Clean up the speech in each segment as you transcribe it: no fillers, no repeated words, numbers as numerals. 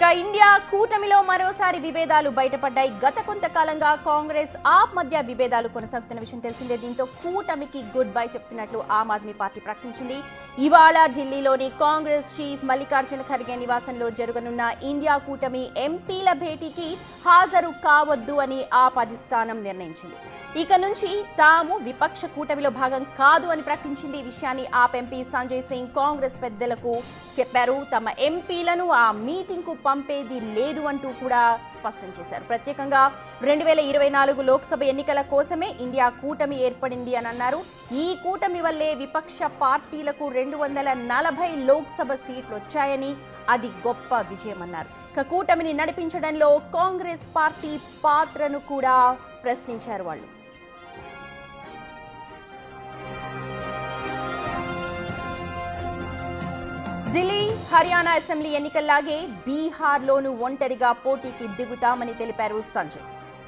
ఇక ఇండియా కూటమిలో మరోసారి విభేదాలు బయటపడ్డాయి. గత కొంతకాలంగా కాంగ్రెస్ ఆప్ మధ్య విభేదాలు కొనసాగుతున్న విషయం తెలిసిందే. దీంతో కూటమికి good bye చెప్తున్నట్లు Aam Aadmi party ప్రకటించింది. ఇవాళ ఢిల్లీలోని కాంగ్రెస్ చీఫ్ మల్లికార్జున ఖర్గే నివాసంలో జరగనున్న ఇండియా కూటమి ఎంపీల భేటీకి హాజరు కావద్దు అని ఆప్ అధిష్టానం నిర్ణయించింది. ఇక నుంచి తాము విపక్ష కూటమిలో భాగం కాదు అని ప్రకటించింది. ఈ విషయాన్ని ఆప్ ఎంపీ సంజయ్ సింగ్ కాంగ్రెస్ పెద్దలకు చెప్పారు. తమ ఎంపీలను ఆ మీటింగ్ కు పంపేది లేదు అంటూ కూడా స్పష్టం చేశారు. ప్రత్యేకంగా 2024 లోక్సభ ఎన్నికల కోసమే ఇండియా కూటమి ఏర్పడింది అని అన్నారు. ఈ కూటమి వల్లే విపక్ష పార్టీలకు 240 లోక్సభ సీట్లు వచ్చాయని, అది గొప్ప విజయమన్నారు. ఇక కూటమిని నడిపించడంలో కాంగ్రెస్ పార్టీ పాత్రను కూడా ప్రశ్నించారు వాళ్ళు. ఢిల్లీ, హర్యానా అసెంబ్లీ ఎన్నికల్లాగే బీహార్లోనూ ఒంటరిగా పోటీకి దిగుతామని తెలిపారు సంజయ్.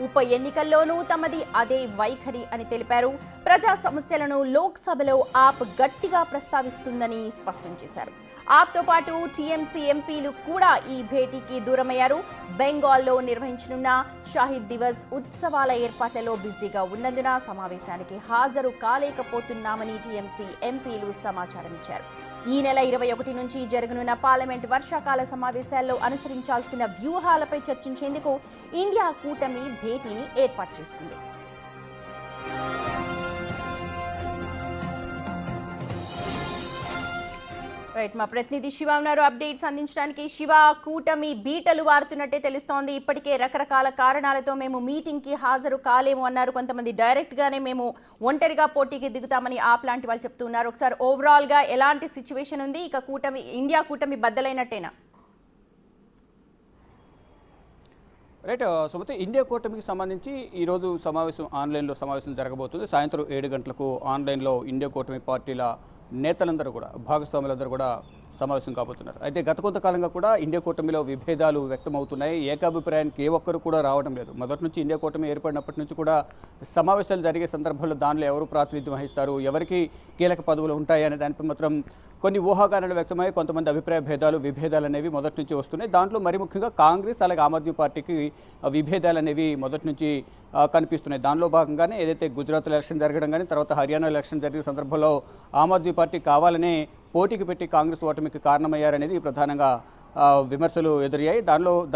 ఉప ఎన్నికల్లోనూ తమది అదే వైఖరి అని తెలిపారు. ప్రజా సమస్యలను లోక్సభలో ఆప్ గట్టిగా ప్రస్తావిస్తుందని స్పష్టం చేశారు. ఆప్తో పాటు టీఎంసీ ఎంపీలు కూడా ఈ భేటీకి దూరమయ్యారు. బెంగాల్లో నిర్వహించనున్న షాహిద్ దివస్ ఉత్సవాల ఏర్పాట్లలో బిజీగా ఉన్నందున సమావేశానికి హాజరు కాలేకపోతున్నామని టీఎంసీ ఎంపీలు సమాచారం ఇచ్చారు. ఈ నెల 21 నుంచి జరగనున్న పార్లమెంట్ వర్షాకాల సమావేశాల్లో అనుసరించాల్సిన వ్యూహాలపై చర్చించేందుకు ఇండియా కూటమి భేటీని ఏర్పాటు చేసుకుంది. రైట్, మా ప్రతినిధి శివ ఉన్నారు అప్డేట్స్ అందించడానికి. శివ, కూటమి బీటలు వారుతున్నట్టే తెలుస్తోంది. ఇప్పటికే రకరకాల కారణాలతో మేము మీటింగ్ కి హాజరు కాలేము అన్నారు. కొంతమంది డైరెక్ట్ గానే మేము ఒంటరిగా పోటీకి దిగుతామని ఆప్ లాంటి వాళ్ళు చెప్తున్నారు. ఒకసారి ఓవరాల్ గా ఎలాంటి సిచ్యువేషన్ ఉంది? ఇక కూటమి ఇండియా కూటమి బద్దలైనట్టేనా? రైట్ సుమతి, ఇండియా కూటమికి సంబంధించి ఈరోజు ఆన్లైన్లో సమావేశం జరగబోతుంది. సాయంత్రం 7 గంటలకు ఆన్లైన్లో ఇండియా కూటమి పార్టీల నేతలందరూ కూడా, భాగస్వాములందరూ కూడా సమావేశం కాబోతున్నారు. అయితే గత కొంతకాలంగా కూడా ఇండియా కూటమిలో విభేదాలు వ్యక్తమవుతున్నాయి. ఏకాభిప్రాయానికి ఏ ఒక్కరు కూడా రావడం లేదు. మొదటి నుంచి ఇండియా కూటమి ఏర్పడినప్పటి నుంచి కూడా సమావేశాలు జరిగే సందర్భంలో దానిలో ఎవరు ప్రాతినిధ్యం వహిస్తారు, ఎవరికి కీలక పదవులు ఉంటాయి అనే దానిపై మాత్రం కొన్ని ఊహాగానాలు వ్యక్తమై కొంతమంది అభిప్రాయ భేదాలు, విభేదాలు అనేవి మొదటి నుంచి వస్తున్నాయి. దాంట్లో మరి ముఖ్యంగా కాంగ్రెస్ అలాగే ఆమ్ ఆద్మీ పార్టీకి విభేదాలు అనేవి మొదటి నుంచి కనిపిస్తున్నాయి. దానిలో భాగంగానే ఏదైతే గుజరాత్ ఎలక్షన్ జరగడం కానీ, తర్వాత హర్యానా ఎలక్షన్ జరిగిన సందర్భంలో ఆమ్ ఆద్మీ పార్టీ కావాలనే పోటీకి పెట్టి కాంగ్రెస్ ఓటమికి కారణమయ్యారనేది ప్రధానంగా విమర్శలు ఎదురయ్యాయి.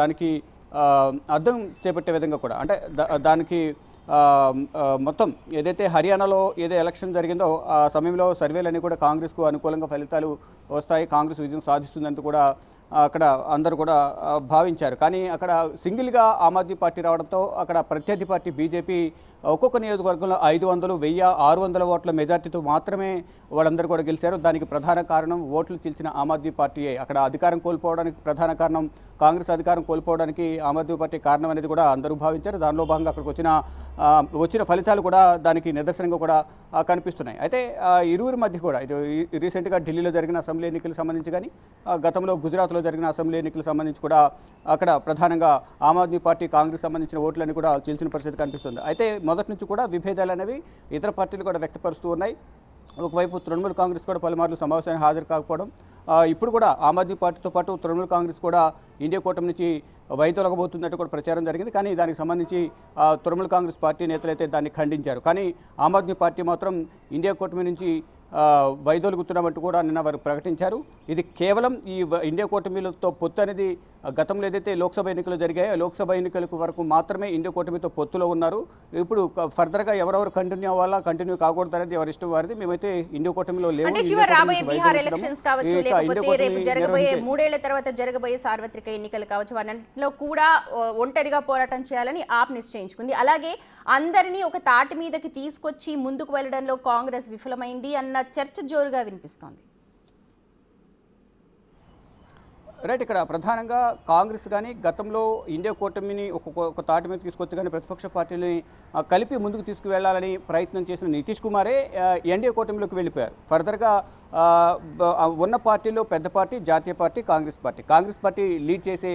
దానికి అర్థం చేపట్టే విధంగా కూడా, అంటే దానికి మొత్తం ఏదైతే హర్యానాలో ఎలక్షన్ జరిగిందో ఆ సమయంలో సర్వేలన్నీ కూడా కాంగ్రెస్కు అనుకూలంగా ఫలితాలు వస్తాయి, కాంగ్రెస్ విజయం సాధిస్తుందంటూ కూడా అక్కడ అందరూ కూడా భావించారు. కానీ అక్కడ సింగిల్గా ఆమ్ ఆద్మీ పార్టీ రావడంతో అక్కడ ప్రత్యర్థి పార్టీ బీజేపీ ఒక్కొక్క నియోజకవర్గంలో 500, 1000, 600 ఓట్ల మెజార్టీతో మాత్రమే వాళ్ళందరూ కూడా గెలిచారు. దానికి ప్రధాన కారణం ఓట్లు చీల్చిన ఆమ్ ఆద్మీ పార్టీయే. అక్కడ అధికారం కోల్పోవడానికి ప్రధాన కారణం, కాంగ్రెస్ అధికారం కోల్పోవడానికి ఆమ్ ఆద్మీ పార్టీ కారణం అనేది కూడా అందరూ భావించారు. దానిలో భాగంగా అక్కడికి వచ్చిన ఫలితాలు కూడా దానికి నిదర్శనంగా కూడా కనిపిస్తున్నాయి. అయితే ఇరువురి మధ్య కూడా ఇది రీసెంట్గా ఢిల్లీలో జరిగిన అసెంబ్లీ ఎన్నికలకు సంబంధించి కానీ, గతంలో గుజరాత్లో జరిగిన అసెంబ్లీ ఎన్నికలకు సంబంధించి కూడా అక్కడ ప్రధానంగా ఆమ్ ఆద్మీ పార్టీ కాంగ్రెస్ సంబంధించిన ఓట్లన్నీ కూడా చీల్చిన పరిస్థితి కనిపిస్తుంది. అయితే మొదటి నుంచి కూడా విభేదాలు అనేవి ఇతర పార్టీలు కూడా వ్యక్తపరుస్తూ ఉన్నాయి. ఒకవైపు తృణమూల్ కాంగ్రెస్ కూడా పలుమార్లు సమావేశానికి హాజరు కాకపోవడం, ఇప్పుడు కూడా ఆమ్ ఆద్మీ పార్టీతో పాటు తృణమూల్ కాంగ్రెస్ కూడా ఇండియా కూటమి నుంచి వైదొలగబోతున్నట్టు కూడా ప్రచారం జరిగింది. కానీ దానికి సంబంధించి తృణమూల్ కాంగ్రెస్ పార్టీ నేతలైతే దాన్ని ఖండించారు. కానీ ఆమ్ ఆద్మీ పార్టీ మాత్రం ఇండియా కూటమి నుంచి వైదొలుగుతున్నామంటూ కూడా నిన్న వారు ప్రకటించారు. ఇది కేవలం ఈ ఇండియా కూటమిలతో పొత్తు అనేది గతంలో ఏదైతే లోక్సభ ఎన్నికలు జరిగాయో లోక్సభ ఎన్నికలకు వరకు మాత్రమే ఇండియా కూటమితో పొత్తులో ఉన్నారు. ఇప్పుడు ఫర్దర్గా ఎవరెవరు కంటిన్యూ అవ్వాలా, కంటిన్యూ కాకూడదు అనేది ఎవరి ఇష్టం వారిది. మేమైతే ఇండియా కూటమిలో లేవు. బీహార్ ఎలక్షన్స్ కావచ్చు, లేకపోతే రేపు జరగబోయే 3 ఏళ్ల తర్వాత జరగబోయే సార్వత్రిక ఎన్నికలు కావచ్చు, వాటిలో కూడా ఒంటరిగా పోరాటం చేయాలని ఆప్ నిశ్చయించుకుంది. అలాగే అందరినీ ఒక తాటి మీదకి తీసుకొచ్చి ముందుకు వెళ్లడంలో కాంగ్రెస్ విఫలమైంది అన్న చర్చ జోరుగా వినిపిస్తోంది. రైట్, ఇక్కడ ప్రధానంగా కాంగ్రెస్ కానీ గతంలో ఇండియా కూటమిని ఒక తాటి మీద తీసుకొచ్చి కానీ ప్రతిపక్ష పార్టీని కలిపి ముందుకు తీసుకువెళ్లాలని ప్రయత్నం చేసిన నితీష్ కుమారే ఎన్డీఏ కూటమిలోకి వెళ్ళిపోయారు. ఫర్దర్గా ఉన్న పార్టీలో పెద్ద పార్టీ జాతీయ పార్టీ కాంగ్రెస్ పార్టీ లీడ్ చేసే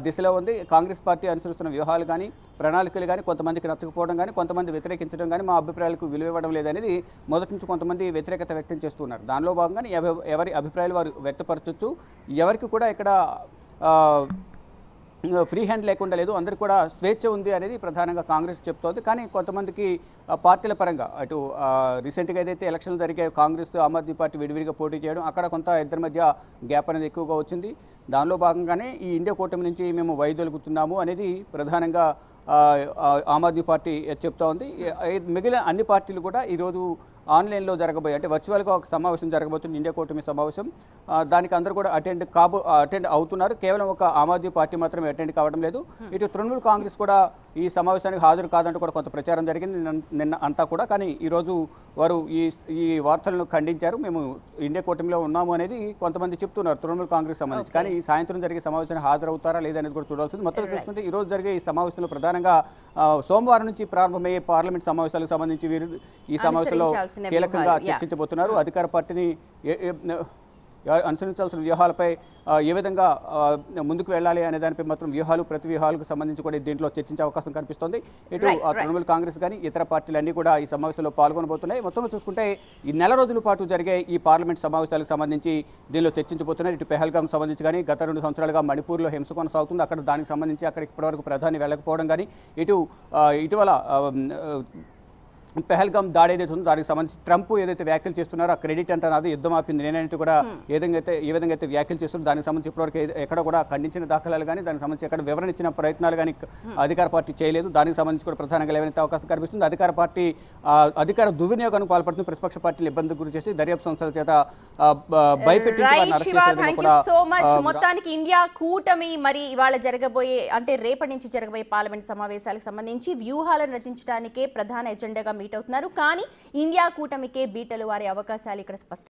దిశలో ఉంది. కాంగ్రెస్ పార్టీ అనుసరిస్తున్న వ్యూహాలు కానీ ప్రణాళికలు కానీ కొంతమందికి నచ్చకపోవడం కానీ కొంతమంది వ్యతిరేకించడం కానీ మా అభిప్రాయాలకు విలువ ఇవ్వడం లేదనేది మొదటి నుంచి కొంతమంది వ్యతిరేకత వ్యక్తం చేస్తున్నారు. దానిలో భాగంగానే ఎవరి అభిప్రాయాలు వారు వ్యక్తపరచవచ్చు. ఎవరికి కూడా ఇక్కడ ఫ్రీ హ్యాండ్ లేకుండా లేదు, అందరికీ కూడా స్వేచ్ఛ ఉంది అనేది ప్రధానంగా కాంగ్రెస్ చెప్తోంది. కానీ కొంతమందికి పార్టీల పరంగా అటు రీసెంట్గా ఏదైతే ఎలక్షన్లు జరిగే కాంగ్రెస్ ఆమ్ ఆద్మీ పార్టీ విడివిడిగా పోటీ చేయడం, అక్కడ కొంత ఇద్దరి మధ్య గ్యాప్ అనేది ఎక్కువగా వచ్చింది. దానిలో భాగంగానే ఈ ఇండియా కూటమి నుంచి మేము వైదొలుగుతున్నాము అనేది ప్రధానంగా ఆమ్ ఆద్మీ పార్టీ చెప్తా ఉంది. మిగిలిన అన్ని పార్టీలు కూడా ఈరోజు ఆన్లైన్లో జరగబోయే అంటే వర్చువల్గా ఒక సమావేశం జరగబోతుంది, ఇండియా కూటమి సమావేశం. దానికి అందరూ కూడా అటెండ్ అవుతున్నారు. కేవలం ఒక ఆమ్ ఆద్మీ పార్టీ మాత్రమే అటెండ్ కావడం లేదు. ఇటు తృణమూల్ కాంగ్రెస్ కూడా ఈ సమావేశానికి హాజరు కాదంటూ కూడా కొంత ప్రచారం జరిగింది నిన్న అంతా కూడా. కానీ ఈరోజు వారు ఈ వార్తలను ఖండించారు. మేము ఇండియా కూటమిలో ఉన్నాము అనేది కొంతమంది చెప్తున్నారు తృణమూల్ కాంగ్రెస్ సంబంధించి. కానీ ఈ సాయంత్రం జరిగే సమావేశానికి హాజరవుతారా లేదనేది కూడా చూడాల్సింది. మొత్తం చూసుకుంటే ఈ రోజు జరిగే ఈ సమావేశంలో ప్రధానంగా సోమవారం నుంచి ప్రారంభమయ్యే పార్లమెంట్ సమావేశాలకు సంబంధించి వీరు ఈ సమావేశంలో కీలకంగా చర్చించబోతున్నారు. అధికార పార్టీని అనుసరించాల్సిన వ్యూహాలపై ఏ విధంగా ముందుకు వెళ్ళాలి అనే దానిపై మాత్రం ప్రతి వ్యూహాలకు సంబంధించి కూడా దీంట్లో చర్చించే అవకాశం కనిపిస్తోంది. ఇటు తృణమూల్ కాంగ్రెస్ కానీ ఇతర పార్టీలన్నీ కూడా ఈ సమావేశంలో పాల్గొనబోతున్నాయి. మొత్తంగా చూసుకుంటే ఈ నెల రోజుల పాటు జరిగే ఈ పార్లమెంట్ సమావేశాలకు సంబంధించి దీనిలో చర్చించబోతున్నారు. ఇటు పెహల్గాం సంబంధించి కానీ గత 2 సంవత్సరాలుగా మణిపూర్లో హింస కొనసాగుతుంది. అక్కడ దానికి సంబంధించి అక్కడికి ఇప్పటివరకు ప్రధాని వెళ్ళకపోవడం కానీ, ఇటీవల పెహల్గాం దాడి ఏదైతే ఉందో దానికి సంబంధించి ట్రంప్ ఏదైతే వ్యాఖ్యలు చేస్తున్నారో ఆ క్రెడిట్ అంటారు, అది యుద్ధం ఆపింది నేనంటూ కూడా ఏ విధంగా అయితే వ్యాఖ్యలు చేస్తున్నారో దానికి సంబంధించి ఇప్పటివరకు ఎక్కడ కూడా ఖండించిన దాఖలాలు కానీ దానికి సంబంధించి ఎక్కడ వివరణ ఇచ్చిన ప్రయత్నాలు కానీ అధికార పార్టీ చేయలేదు. దానికి సంబంధించి కూడా ప్రధానంగా లేవనెత్తే అవకాశం కనిపిస్తుంది. అధికార పార్టీ అధికార దుర్వినియోగానికి పాల్పడుతుంది, ప్రతిపక్ష పార్టీలు ఇబ్బంది గురి చేసి దర్యాప్తు సంస్థల చేత మొత్తానికి ఇండియా కూటమి మరి ఇవాళ జరగబోయే అంటే రేపటి నుంచి జరగబోయే పార్లమెంట్ సమావేశాలకు సంబంధించి వ్యూహాలను రచించడానికే ప్రధాన ఎజెండాగా మీట్ అవుతున్నారు. కానీ ఇండియా కూటమికే బీటలు వారే అవకాశాలు ఇక్కడ స్పష్టం.